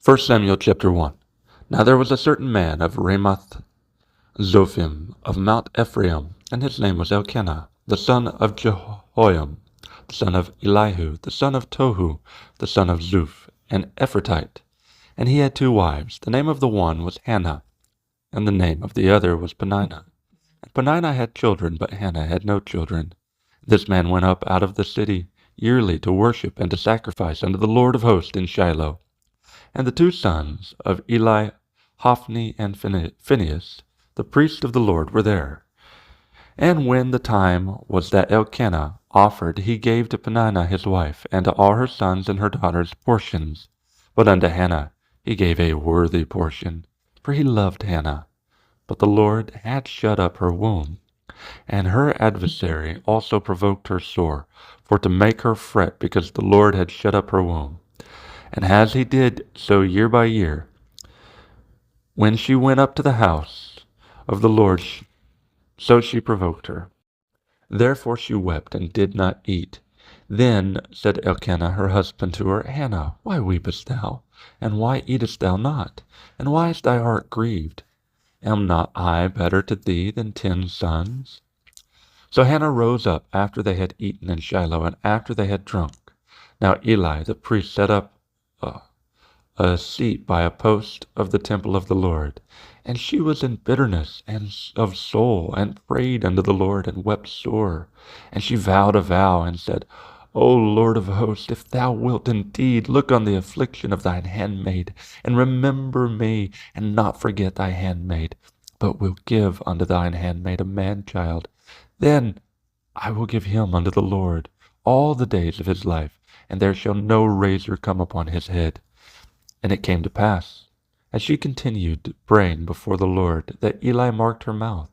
1 Samuel chapter 1. Now there was a certain man of Ramoth Zophim of Mount Ephraim, and his name was Elkanah, the son of Jehoiam, the son of Elihu, the son of Tohu, the son of Zuph, an Ephratite. And he had 2 wives. The name of the one was Hannah, and the name of the other was Peninnah. And Peninnah had children, but Hannah had no children. This man went up out of the city yearly to worship and to sacrifice unto the Lord of hosts in Shiloh. And the 2 sons of Eli, Hophni and Phinehas, the priests of the Lord, were there. And when the time was that Elkanah offered, he gave to Peninnah his wife, and to all her sons and her daughters portions. But unto Hannah he gave a worthy portion, for he loved Hannah. But the Lord had shut up her womb. And her adversary also provoked her sore, for to make her fret, because the Lord had shut up her womb. And as he did so year by year, when she went up to the house of the Lord, so she provoked her. Therefore she wept and did not eat. Then said Elkanah her husband to her, Hannah, why weepest thou? And why eatest thou not? And why is thy heart grieved? Am not I better to thee than 10 sons? So Hannah rose up after they had eaten in Shiloh, and after they had drunk. Now Eli the priest set up a seat by a post of the temple of the Lord. And she was in bitterness and of soul, and prayed unto the Lord, and wept sore. And she vowed a vow, and said, O Lord of hosts, if thou wilt indeed look on the affliction of thine handmaid, and remember me, and not forget thy handmaid, but wilt give unto thine handmaid a man-child, then I will give him unto the Lord all the days of his life, and there shall no razor come upon his head. And it came to pass, as she continued praying before the Lord, that Eli marked her mouth.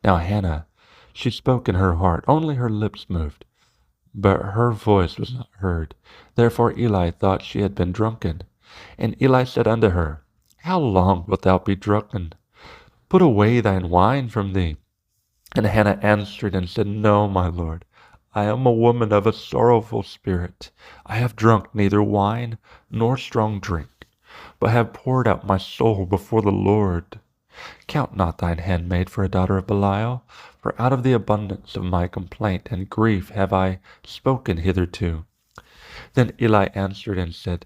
Now Hannah, she spoke in her heart, only her lips moved, but her voice was not heard. Therefore Eli thought she had been drunken. And Eli said unto her, How long wilt thou be drunken? Put away thine wine from thee. And Hannah answered and said, No, my Lord, I am a woman of a sorrowful spirit. I have drunk neither wine nor strong drink, but have poured out my soul before the Lord. Count not thine handmaid for a daughter of Belial, for out of the abundance of my complaint and grief have I spoken hitherto. Then Eli answered and said,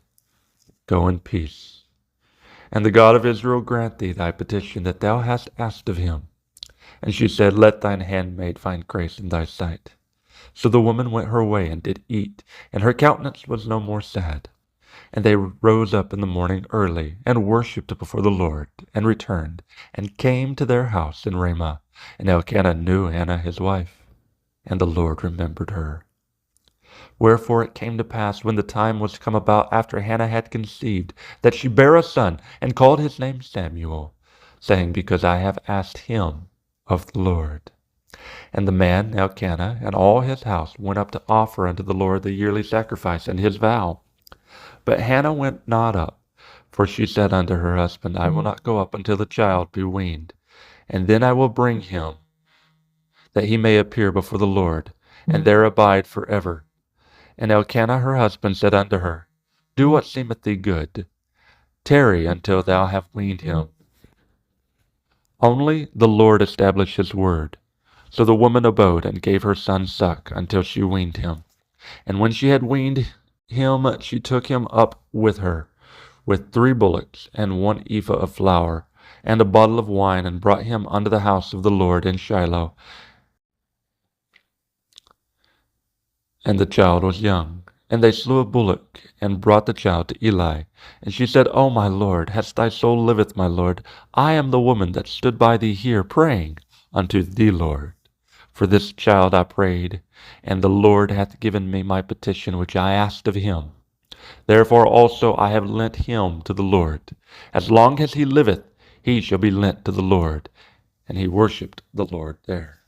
Go in peace, and the God of Israel grant thee thy petition that thou hast asked of him. And she said, Let thine handmaid find grace in thy sight. So the woman went her way and did eat, and her countenance was no more sad. And they rose up in the morning early, and worshipped before the Lord, and returned, and came to their house in Ramah. And Elkanah knew Hannah his wife, and the Lord remembered her. Wherefore it came to pass, when the time was come about after Hannah had conceived, that she bare a son, and called his name Samuel, saying, Because I have asked him of the Lord. And the man Elkanah and all his house went up to offer unto the Lord the yearly sacrifice and his vow. But Hannah went not up, for she said unto her husband, I will not go up until the child be weaned, and then I will bring him, that he may appear before the Lord, and there abide forever. And Elkanah her husband said unto her, Do what seemeth thee good. Tarry until thou have weaned him. Only the Lord established his word. So the woman abode, and gave her son suck, until she weaned him. And when she had weaned him, she took him up with her, with 3 bullocks, and 1 ephah of flour, and a bottle of wine, and brought him unto the house of the Lord in Shiloh. And the child was young. And they slew a bullock, and brought the child to Eli. And she said, O my Lord, as thy soul liveth, my Lord, I am the woman that stood by thee here, praying unto thee, Lord. For this child I prayed, and the Lord hath given me my petition which I asked of him. Therefore also I have lent him to the Lord. As long as he liveth, he shall be lent to the Lord. And he worshipped the Lord there.